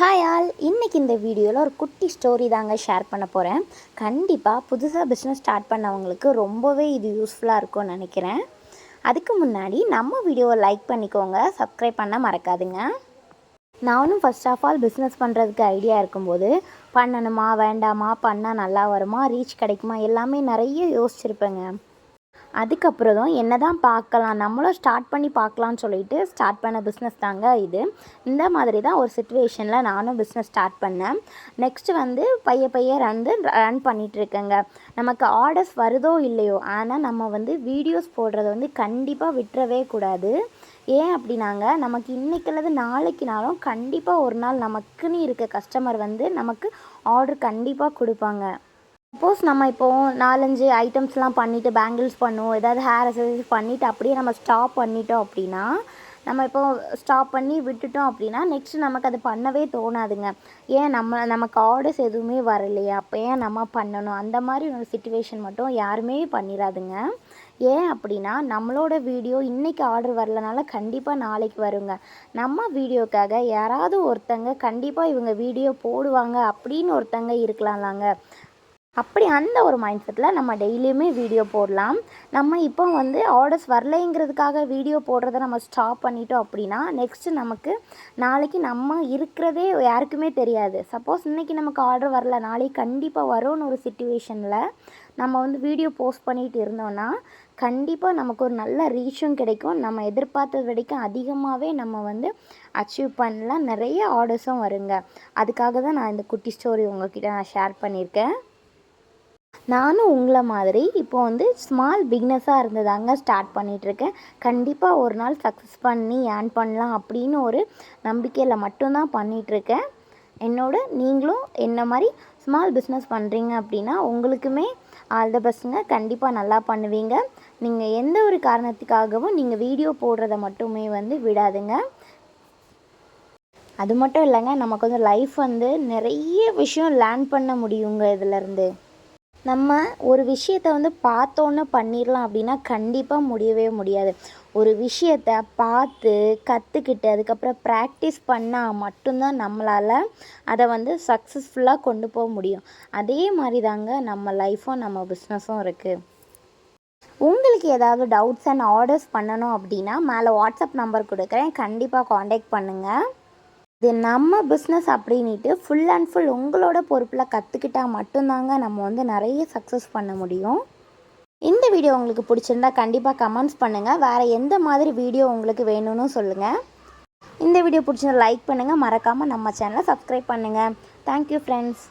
Hi all, இன்றைக்கி இந்த வீடியோவில் ஒரு குட்டி ஸ்டோரி தாங்க ஷேர் பண்ண போகிறேன். கண்டிப்பாக புதுசாக பிஸ்னஸ் ஸ்டார்ட் பண்ணவங்களுக்கு ரொம்பவே இது யூஸ்ஃபுல்லாக இருக்கும்னு நினைக்கிறேன். அதுக்கு முன்னாடி நம்ம வீடியோவை லைக் பண்ணிக்கோங்க, சப்ஸ்கிரைப் பண்ண மறக்காதுங்க. நானும் ஃபர்ஸ்ட் ஆஃப் ஆல் பிஸ்னஸ் பண்ணுறதுக்கு ஐடியா இருக்கும்போது பண்ணணுமா வேண்டாமா, பண்ணால் நல்லா வருமா, ரீச் கிடைக்குமா, எல்லாமே நிறைய யோசிச்சுருப்பேங்க. அதுக்கப்புறம் தான் என்ன தான் பார்க்கலாம், நம்மளும் ஸ்டார்ட் பண்ணி பார்க்கலான்னு சொல்லிட்டு ஸ்டார்ட் பண்ண பிஸ்னஸ் தாங்க இது. இந்த மாதிரி தான் ஒரு சிச்சுவேஷனில் நானும் பிஸ்னஸ் ஸ்டார்ட் பண்ணேன். நெக்ஸ்ட்டு வந்து பைய ரன் பண்ணிகிட்ருக்கேங்க. நமக்கு ஆர்டர்ஸ் வருதோ இல்லையோ, ஆனால் நம்ம வந்து வீடியோஸ் போடுறத வந்து கண்டிப்பாக விட்டுறவே கூடாது. ஏன் அப்படின்னாங்க, நமக்கு இன்றைக்கில்லது நாளைக்குனாலும் கண்டிப்பாக ஒரு நாள் நமக்குன்னு இருக்க கஸ்டமர் வந்து நமக்கு ஆர்டர் கண்டிப்பாக கொடுப்பாங்க. சப்போஸ் நம்ம இப்போது 4-5 ஐட்டம்ஸ்லாம் பண்ணிவிட்டு பேங்கிள்ஸ் பண்ணுவோம், ஏதாவது ஹேர் அசசரிஸ் பண்ணிவிட்டு அப்படியே நம்ம ஸ்டாப் பண்ணிட்டோம் அப்படின்னா, நம்ம இப்போது ஸ்டாப் பண்ணி விட்டுட்டோம் அப்படின்னா நெக்ஸ்ட்டு நமக்கு அது பண்ணவே தோணாதுங்க. ஏன் நமக்கு ஆர்டர்ஸ் எதுவுமே வரலையா, அப்போ ஏன் நம்ம பண்ணணும், அந்த மாதிரி ஒரு சிச்சுவேஷன் மட்டும் யாருமே பண்ணிடாதுங்க. ஏன் அப்படின்னா, நம்மளோட வீடியோ இன்றைக்கி ஆர்டர் வரலனால கண்டிப்பாக நாளைக்கு வருங்க. நம்ம வீடியோக்காக யாராவது ஒருத்தங்க கண்டிப்பாக இவங்க வீடியோ போடுவாங்க அப்படின்னு ஒருத்தங்க இருக்கலாம்லாங்க. அப்படி அந்த ஒரு மைண்ட் செட்டில் நம்ம டெய்லியுமே வீடியோ போடலாம். நம்ம இப்போ வந்து ஆர்டர்ஸ் வரலைங்கிறதுக்காக வீடியோ போடுறத நம்ம ஸ்டாப் பண்ணிட்டோம் அப்படின்னா நெக்ஸ்ட்டு நமக்கு நாளைக்கு நம்ம இருக்கிறதே யாருக்குமே தெரியாது. சப்போஸ் இன்றைக்கி நமக்கு ஆர்டர் வரல, நாளைக்கு கண்டிப்பாக வரும்னு ஒரு சிச்சுவேஷனில் நம்ம வந்து வீடியோ போஸ்ட் பண்ணிகிட்டு இருந்தோன்னா கண்டிப்பாக நமக்கு ஒரு நல்ல ரீச்சும் கிடைக்கும். நம்ம எதிர்பார்த்தது வரைக்கும் அதிகமாகவே நம்ம வந்து அச்சீவ் பண்ணலாம். நிறைய ஆர்டர்ஸும் வருங்க. அதுக்காக தான் நான் இந்த குட்டி ஸ்டோரி உங்கள்கிட்ட நான் ஷேர் பண்ணியிருக்கேன். நானும் உங்களை மாதிரி இப்போ வந்து ஸ்மால் பிக்னஸாக இருந்ததாங்க ஸ்டார்ட் பண்ணிகிட்ருக்கேன். கண்டிப்பாக ஒரு நாள் சக்ஸஸ் பண்ணி ஏர்ன் பண்ணலாம் அப்படின்னு ஒரு நம்பிக்கையில் மட்டும்தான் பண்ணிகிட்ருக்கேன். நீங்களும் என்ன மாதிரி ஸ்மால் பிஸ்னஸ் பண்ணுறீங்க அப்படின்னா உங்களுக்குமே ஆல் த பெஸ்ட்டுங்க. கண்டிப்பாக நல்லா பண்ணுவீங்க. நீங்கள் எந்த ஒரு காரணத்துக்காகவும் நீங்கள் வீடியோ போடுறத மட்டுமே வந்து விடாதுங்க. அது மட்டும் இல்லைங்க, நமக்கு வந்து லைஃப் வந்து நிறைய விஷயம் லேர்ன் பண்ண முடியுங்க. இதிலேருந்து நம்ம ஒரு விஷயத்தை வந்து பார்த்தோன்னே பண்ணிடலாம் அப்படின்னா கண்டிப்பாக முடியவே முடியாது. ஒரு விஷயத்தை பார்த்து கற்றுக்கிட்டு அதுக்கப்புறம் ப்ராக்டிஸ் பண்ணால் மட்டும்தான் நம்மளால் அதை வந்து சக்ஸஸ்ஃபுல்லாக கொண்டு போக முடியும். அதே மாதிரி தாங்க நம்ம லைஃப்பும் நம்ம பிஸ்னஸும் இருக்குது. உங்களுக்கு ஏதாவது டவுட்ஸ் அண்ட் ஆர்டர்ஸ் பண்ணணும் அப்படின்னா மேலே வாட்ஸ்அப் நம்பர் கொடுக்குறேன், கண்டிப்பாக காண்டாக்ட் பண்ணுங்கள். இது நம்ம பிஸ்னஸ் அப்படின்ட்டு ஃபுல் அண்ட் ஃபுல் உங்களோட பொறுப்பில் கற்றுக்கிட்டால் மட்டும்தாங்க நம்ம வந்து நிறைய சக்ஸஸ் பண்ண முடியும். இந்த வீடியோ உங்களுக்கு பிடிச்சிருந்தா கண்டிப்பாக கமெண்ட்ஸ் பண்ணுங்கள். வேறு எந்த மாதிரி வீடியோ உங்களுக்கு வேணும்னு சொல்லுங்கள். இந்த வீடியோ பிடிச்சிருந்தா லைக் பண்ணுங்கள், மறக்காமல் நம்ம சேனலை சப்ஸ்கிரைப் பண்ணுங்கள். Thank you friends.